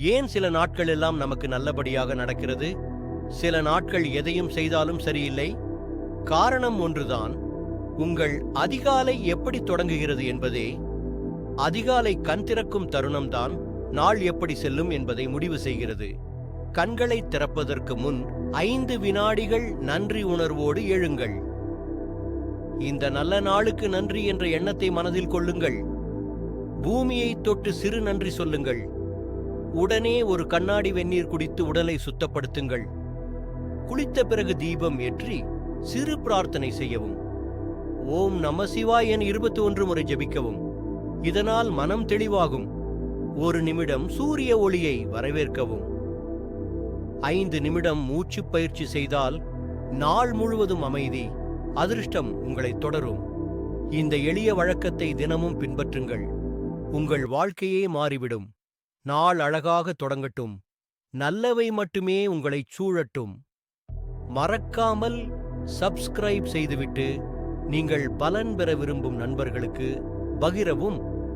ஏன் சில நாட்கள் எல்லாம் நமக்கு நல்லபடியாக நடக்கிறது, சில நாட்கள் எதையும் செய்தாலும் சரியில்லை? காரணம் ஒன்றுதான். உங்கள் அதிகாலை எப்படி தொடங்குகிறது என்பதே. அதிகாலை கண் திறக்கும் தருணம்தான் நாள் எப்படி செல்லும் என்பதை முடிவு செய்கிறது. கண்களை திறப்பதற்கு முன் 5 வினாடிகள் நன்றி உணர்வோடு எழுங்கள். இந்த நல்ல நாளுக்கு நன்றி என்ற எண்ணத்தை மனதில் கொள்ளுங்கள். பூமியை தொட்டு சிறு நன்றி சொல்லுங்கள். உடனே ஒரு கண்ணாடி வெந்நீர் குடித்து உடலை சுத்தப்படுத்துங்கள். குளித்த பிறகு தீபம் ஏற்றி சிறு பிரார்த்தனை செய்யவும். ஓம் நம சிவாய என 21 முறை ஜபிக்கவும். இதனால் மனம் தெளிவாகும். 1 நிமிடம் சூரிய ஒளியை வரவேற்கவும். 5 நிமிடம் மூச்சு பயிற்சி செய்தால் நாள் முழுவதும் அமைதி, அதிர்ஷ்டம் உங்களை தொடரும். இந்த எளிய வழக்கத்தை தினமும் பின்பற்றுங்கள். உங்கள் வாழ்க்கையே மாறிவிடும். நாள் அழகாக தொடங்கட்டும். நல்லவை மட்டுமே உங்களைச் சூழட்டும். மறக்காமல் சப்ஸ்கிரைப் செய்துவிட்டு நீங்கள் பலன் பெற விரும்பும் நண்பர்களுக்கு பகிரவும்.